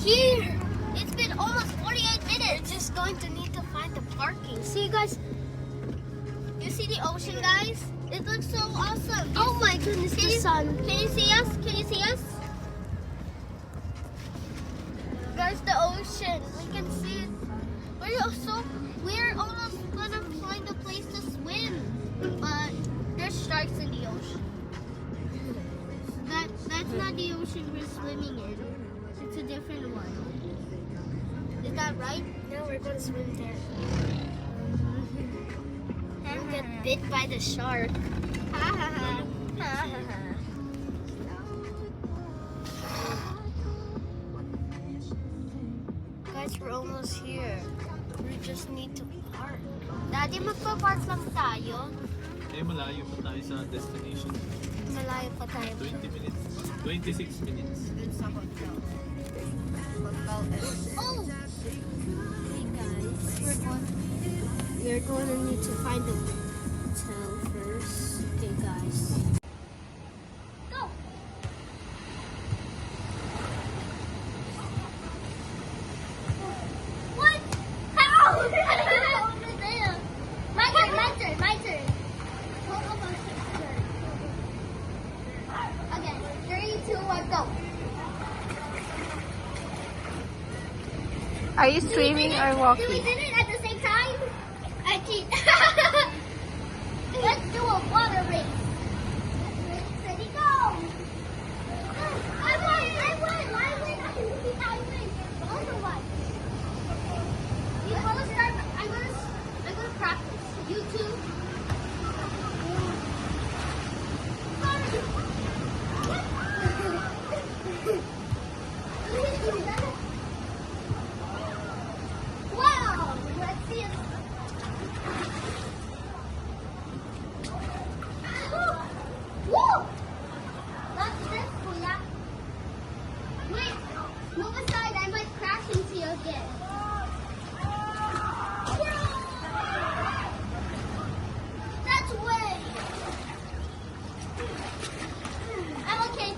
here. It's been almost 48 minutes. We're just going to need to find the parking. See, guys? You see the ocean, guys? It looks so awesome. Oh my goodness, the sun. Can you see us? Can you see us? Guys, the ocean. We can see it. We're almost gonna find a place to swim. But there's sharks in the ocean. That's not the ocean we're swimming in. It's a different one. Is that right? No, we're gonna swim there. And get bit by the shark. Ha ha ha. Ha ha ha. Guys, we're almost here. We just need to park. Daddy, magpa-park lang tayo. Eh, malayo pa tayo sa destination. Malayo pa tayo. 20 minutes. 26 minutes. Dun sa hotel. Oh! Hey guys, we're going to need to find the hotel first. Okay guys. Go! What? How? Over there. My turn. Hold on, my turn. Okay, 3, 2, 1, go. Are you swimming or We walking? did it at the same time? I cheat. Let's do a water race. Ready, go. I win. Also won. You want to start? I'm gonna practice. You too. Wow! Let's see it. Woo! That's this, Kuya. Wait, move aside. I might crash into you again. That's way. I'm okay.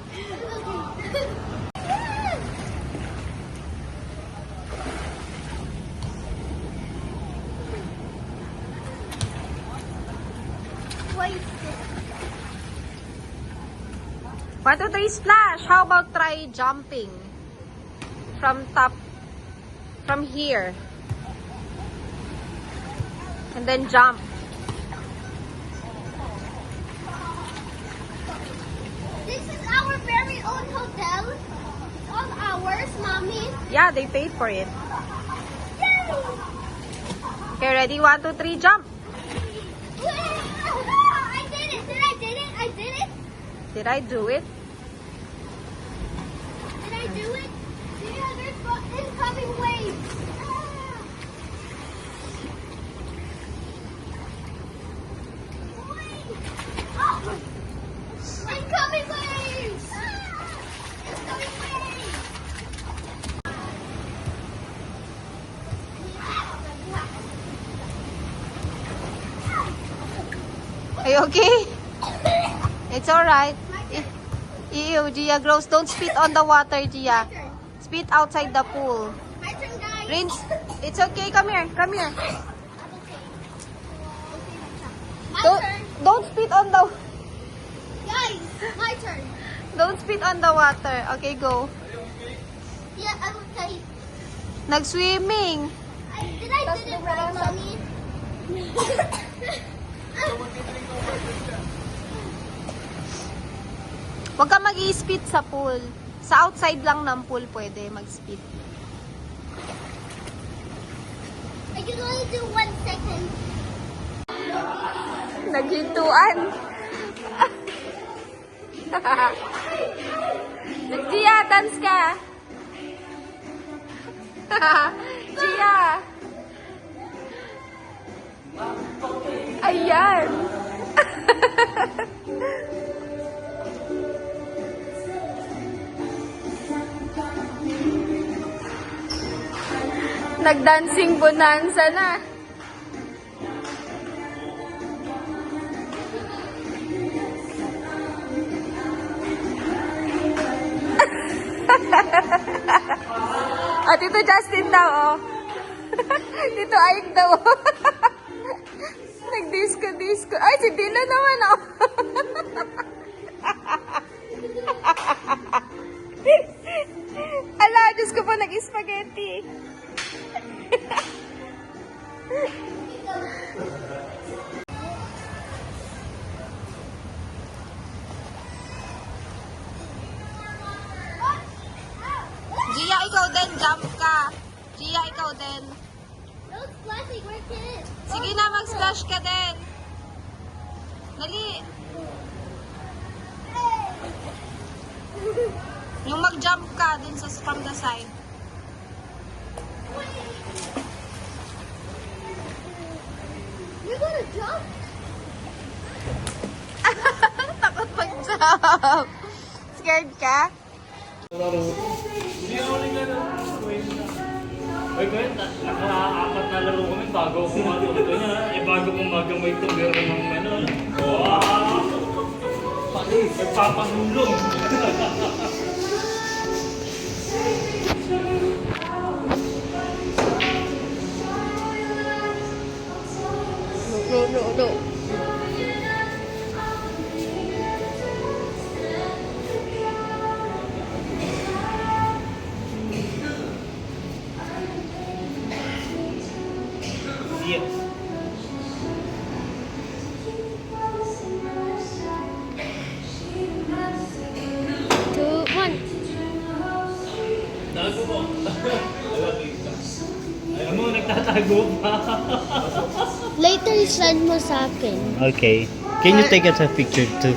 Wait. 1, 2, 3, splash! How about try jumping? From top, from here. And then jump. This is our very own hotel. It's all ours, Mommy. Yeah, they paid for it. Yay! Okay, ready? 1, 2, 3, jump! I did it! I did it! Did I do it? Did I do it? Yeah, there's incoming waves. Oh! Incoming waves! Incoming waves! Are you okay? It's alright. Ew, Gia, gross. Don't spit on the water, Gia. Spit outside the pool. My turn, guys. Rinse. It's okay. Come here. Come here. My Don't, turn. don't spit on the... Guys, my turn. Don't spit on the water. Okay, go. Yeah, I'm okay. Nag-swimming. Did I did it right, Mommy? Huwag ka mag-i-spit sa pool. Sa outside lang ng pool pwede mag-spit. I can only do 1 second. Naghintuan. Gia, dance ka. Gia. Ayan. Nagdancing bonanza na. Ah, Tito Justin daw, oh. Tito Ike daw. Nag-disco-disco. Ay, si Dino naman, oh. Ala, Diyos ko po, nag-spaghetti. Gia, ikaw din. Jump ka. Gia, ikaw din. No splashing, we're kids. Sige na, mag-splash ka din. Dali. Yung mag-jump ka dun sa from the side. You're gonna jump? Takot mag-jump. Scared ka? Hindi ako rin gano'n. Ay, kaya naka-apat na laro kami bago ako matuto niya. Eh, bago kong magamay ito, meron ng ano. Wow! Nagpapahulong. No. Yes. Two, one. Tago mo. Alam mo, nagtatago pa. Later, send mo sa akin. Okay. Can you take us a picture too?